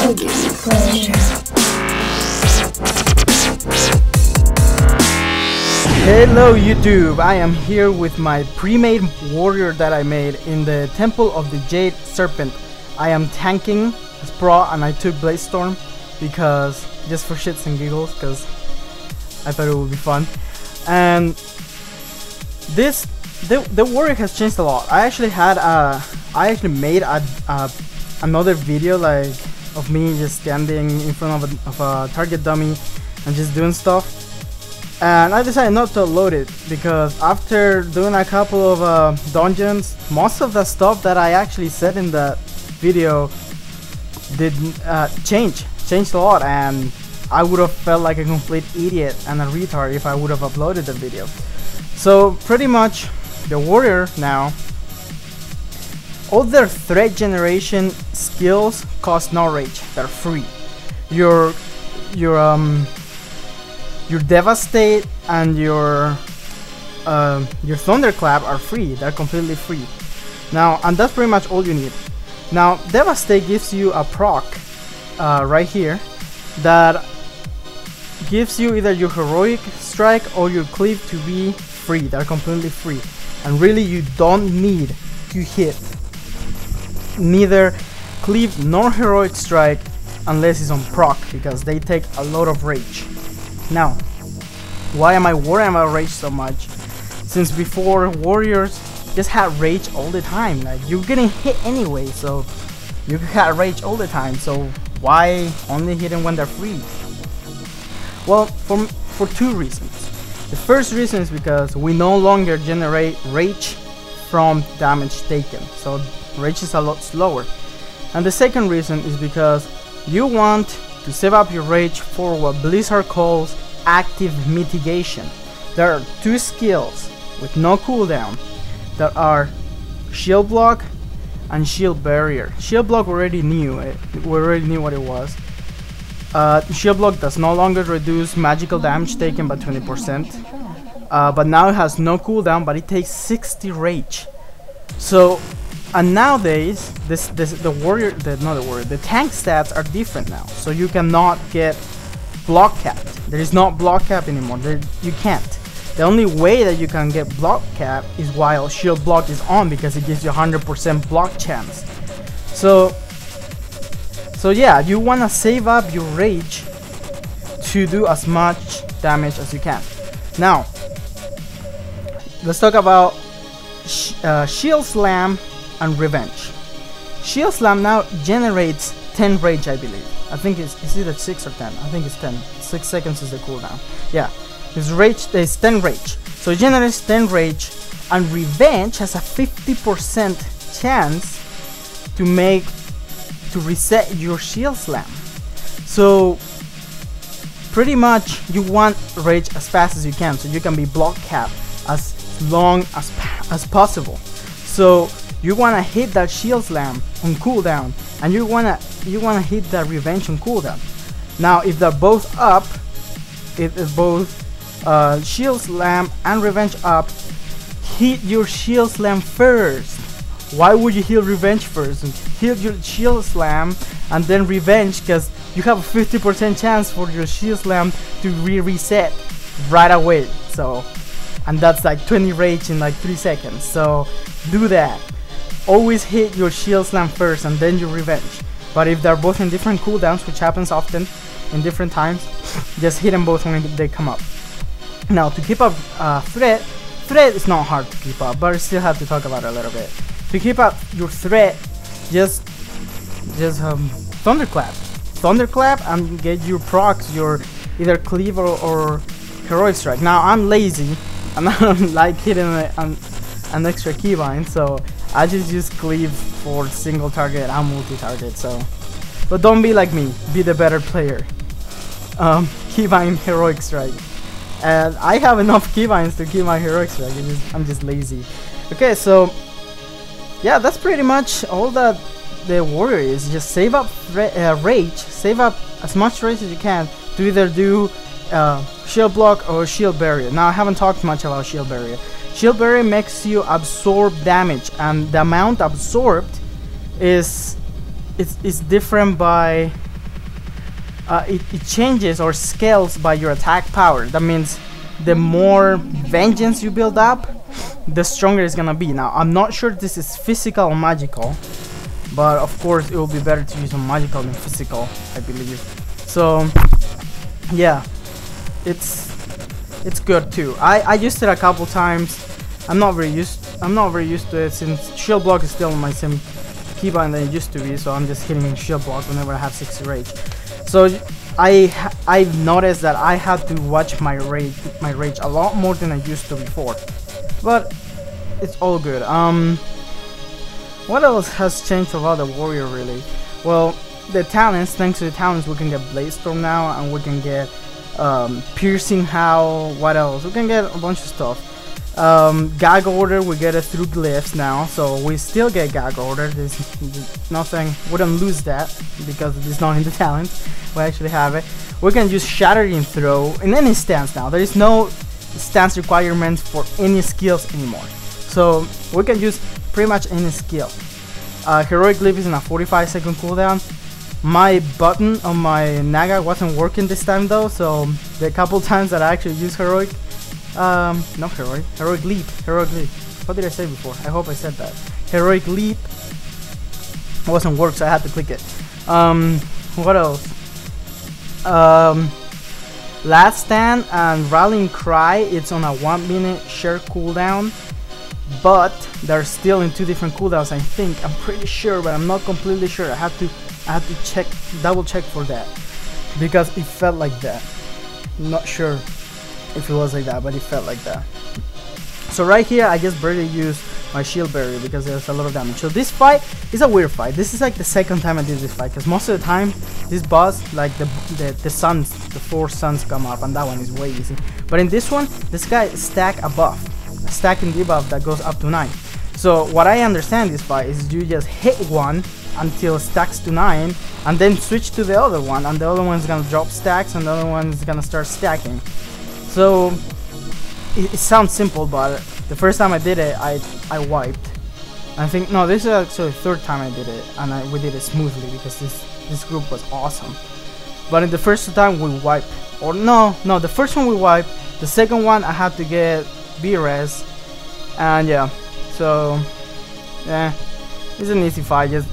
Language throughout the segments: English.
Hello YouTube, I am here with my pre-made warrior that I made in the Temple of the Jade Serpent. I am tanking as pro and I took Blaze Storm because just for shits and giggles, because I thought it would be fun. And the warrior has changed a lot. I actually made another video like of me just standing in front of a target dummy and just doing stuff. And I decided not to upload it because after doing a couple of dungeons, most of the stuff that I actually said in the video changed a lot, and I would have felt like a complete idiot and a retard if I would have uploaded the video. So pretty much the warrior now, all their threat generation skills cost no rage, they're free. Your Devastate and your Thunderclap are free, they're completely free. Now, and that's pretty much all you need. Now, Devastate gives you a proc right here that gives you either your Heroic Strike or your Cleave to be free, they're completely free. And really you don't need to hit neither Cleave nor Heroic Strike unless it's on proc, because they take a lot of rage. Now, why am I worrying about rage so much? Since before, warriors just had rage all the time. Like, you're getting hit anyway, so you had rage all the time. So why only hit them when they're free? Well, for two reasons. The first reason is because we no longer generate rage from damage taken, so rage is a lot slower. And the second reason is because you want to save up your rage for what Blizzard calls active mitigation. There are two skills with no cooldown that are Shield Block and Shield Barrier. Shield Block we already knew what it was. Shield Block does no longer reduce magical damage taken by 20%, but now it has no cooldown, but it takes 60 rage. So, and nowadays the tank stats are different now, so you cannot get block capped. There is not block cap anymore. You can't. The only way that you can get block cap is while Shield Block is on, because it gives you 100% block chance. So yeah, you want to save up your rage to do as much damage as you can. Now, let's talk about Shield Slam and Revenge. Shield Slam now generates 10 rage, I believe. I think it's either 6 or 10. I think it's 10. 6 seconds is the cooldown. Yeah, it's 10 rage. So it generates 10 rage, and Revenge has a 50% chance to reset your Shield Slam. So pretty much you want rage as fast as you can, so you can be block capped as long as possible. So you wanna hit that Shield Slam on cooldown, and you wanna hit that Revenge on cooldown. Now, if they're both up, if both Shield Slam and Revenge up, hit your Shield Slam first. Why would you heal Revenge first? Hit your Shield Slam and then Revenge, because you have a 50% chance for your Shield Slam to reset right away. So, and that's like 20 rage in like 3 seconds. So do that. Always hit your Shield Slam first and then your Revenge. But if they're both in different cooldowns, which happens often in different times, just hit them both when they come up. Now, to keep up threat is not hard to keep up, but I still have to talk about it a little bit. To keep up your threat, just Thunderclap and get your procs, your either Cleave or Heroic Strike. Now, I'm lazy and I don't like hitting an extra keybind, so I just use Cleave for single target and multi-target. So, but don't be like me, be the better player. Keybind Heroic Strike, and I have enough keybinds to keep my Heroic Strike. I'm just lazy. Okay, so yeah, that's pretty much all that the warrior is. Just save up rage, save up as much rage as you can to either do Shield Block or Shield Barrier. Now, I haven't talked much about Shield Barrier. Shield Barrier makes you absorb damage, and the amount absorbed is different by it changes or scales by your attack power. That means the more vengeance you build up, the stronger it's gonna be. Now I'm not sure this is physical or magical, but of course it will be better to use on magical than physical, I believe. So yeah, it's good too. I used it a couple times. I'm not very used to it, since shield block is still on my same keybind than it used to be, so I'm just hitting shield block whenever I have 60 rage. So I've noticed that I have to watch my rage a lot more than I used to before, but it's all good. What else has changed about the warrior really? Well, the talents. Thanks to the talents, we can get Bladestorm now, and we can get piercing howl. What else? We can get a bunch of stuff. Gag order, we get it through glyphs now, so we still get gag order. There's nothing, we don't lose that because it's not in the talent. We actually have it. We can use shattering throw in any stance now. There is no stance requirements for any skills anymore, so we can use pretty much any skill. Heroic glyph is in a 45-second cooldown. My button on my Naga wasn't working this time though, so the couple times that I actually used heroic, not heroic, heroic leap. What did I say before? I hope I said that. Heroic leap wasn't work, so I had to click it. What else? Last stand and rallying cry. It's on a 1 minute share cooldown, but they're still in 2 different cooldowns. I think, I'm pretty sure, but I'm not completely sure. I have to check, double check for that, because it felt like that. I'm not sure if it was like that, but it felt like that. So right here I just barely used my shield barrier because there's a lot of damage. So this fight is a weird fight. This is like the second time I did this fight, because most of the time this boss, like the 4 suns come up, and that one is way easy. But in this one, this guy stack a buff, a stacking debuff that goes up to 9. So what I understand this fight is you just hit one until stacks to 9, and then switch to the other one, and the other one's gonna drop stacks, and the other one's gonna start stacking. So it sounds simple, but the first time I did it, I wiped. I think, no, this is actually the 3rd time I did it, and we did it smoothly because this group was awesome. But in the first time we wiped, or no, the first one we wiped. The second one I had to get B-res, and yeah. So yeah, it's an easy fight. Just,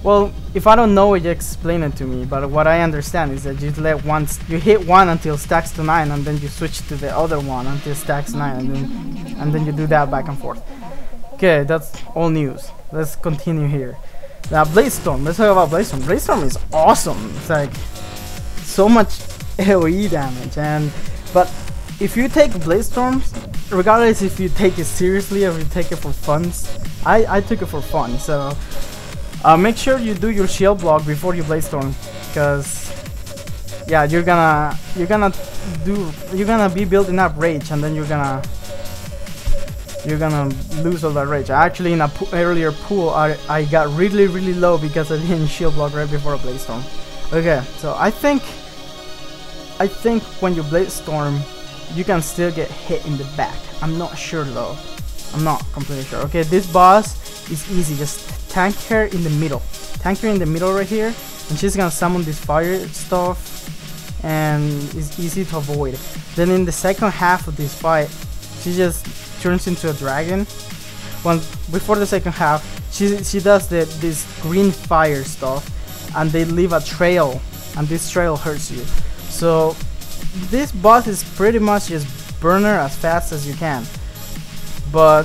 well, if I don't know it, you explain it to me. But what I understand is that you hit one until stacks to 9, and then you switch to the other one until stacks 9, and then you do that back and forth. Okay, that's all news. Let's continue here. Now Bladestorm. Let's talk about Bladestorm. Bladestorm is awesome. It's like so much AoE damage, but if you take Bladestorms, regardless if you take it seriously or if you take it for fun, I took it for fun. So make sure you do your shield block before you Bladestorm, because yeah, you're gonna be building up rage, and then you're gonna lose all that rage. Actually, in a earlier pool, I got really low because I didn't shield block right before a Bladestorm. Okay, so I think when you Bladestorm, you can still get hit in the back. I'm not sure though. I'm not completely sure. Okay, this boss is easy. Just tank her in the middle. Tank her in the middle right here, and she's gonna summon this fire stuff, and it's easy to avoid. Then in the second half of this fight, she just turns into a dragon. Before the second half, she does this green fire stuff, and they leave a trail, and this trail hurts you. So this boss is pretty much just burn her as fast as you can, but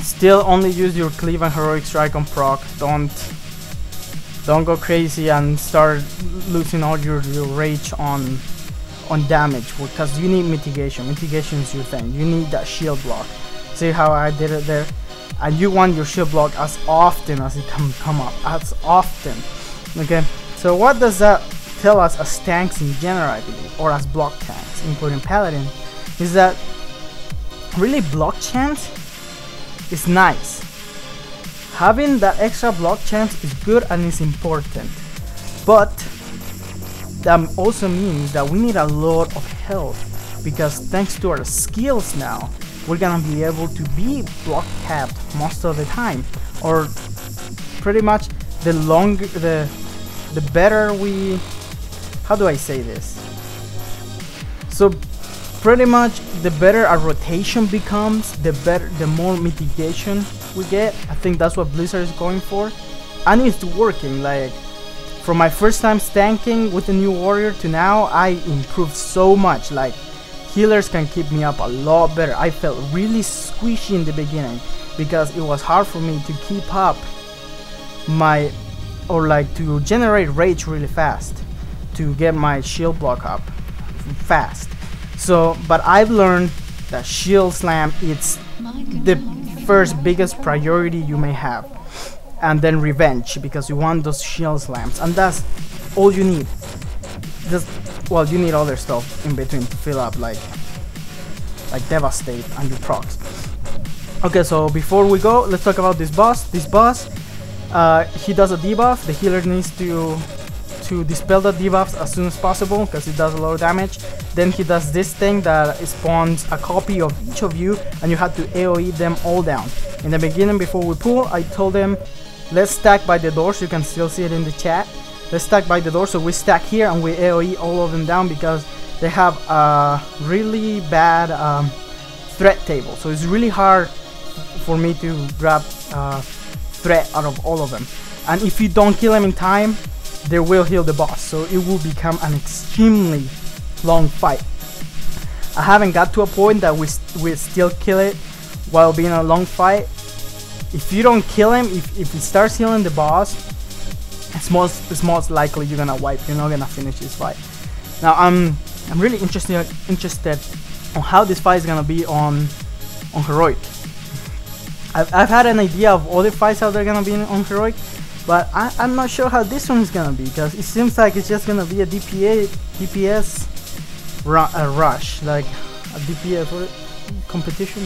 still only use your cleave and heroic strike on proc. Don't go crazy and start losing all your rage on damage, because you need mitigation. Mitigation is your thing. You need that shield block. See how I did it there? And you want your shield block as often as it can come up, as often. Okay, so what does that tell us as tanks in general, I believe, or as block tanks, including Paladin, is that really block chance is nice. Having that extra block chance is good and is important, but that also means that we need a lot of health, because thanks to our skills now, we're gonna be able to be block capped most of the time, or pretty much the better we how do I say this? So pretty much the better our rotation becomes, the more mitigation we get. I think that's what Blizzard is going for, and it's working. Like, from my first time tanking with the new warrior to now, I improved so much. Like, healers can keep me up a lot better. I felt really squishy in the beginning because it was hard for me to keep up to generate rage really fast, to get my shield block up fast. So, but I've learned that shield slam, it's the first biggest priority you may have, and then revenge, because you want those shield slams, and that's all you need. Well, you need other stuff in between to fill up, like devastate and your procs. Okay, so before we go, let's talk about this boss. He does a debuff. The healer needs to dispel the debuffs as soon as possible because it does a lot of damage. Then he does this thing that spawns a copy of each of you, and you have to AoE them all down. In the beginning, before we pull, I told them, let's stack by the door, so you can still see it in the chat. Let's stack by the door, so we stack here and we AoE all of them down because they have a really bad threat table. So it's really hard for me to grab threat out of all of them. And if you don't kill them in time, they will heal the boss, so it will become an extremely long fight. I haven't got to a point that we still kill it while being a long fight. If you don't kill him, if he starts healing the boss, it's most likely you're gonna wipe. You're not gonna finish this fight. Now I'm really interested on how this fight is gonna be on heroic. I've had an idea of other fights how they're gonna be on heroic, but I'm not sure how this one is gonna be, because it seems like it's just gonna be a DPS rush, like a DPS competition.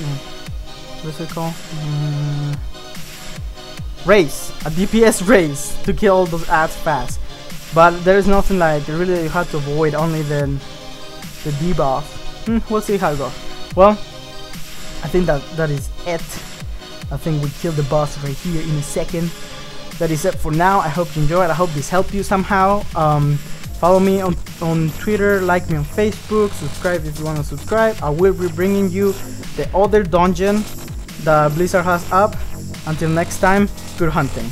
What's it called? Race, a DPS race to kill all those ads fast. But there is nothing like really you have to avoid, only the debuff. We'll see how it goes. Well, I think that is it. I think we killed the boss right here in a second. That is it for now. I hope you enjoyed. I hope this helped you somehow. Follow me on Twitter, like me on Facebook, subscribe if you want to subscribe. I will be bringing you the other dungeon that Blizzard has up. Until next time, good hunting.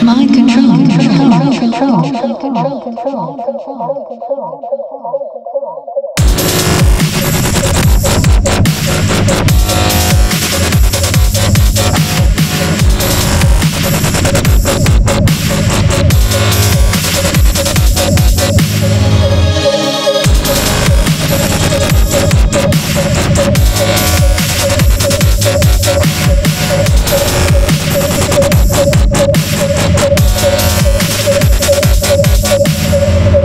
Mind control.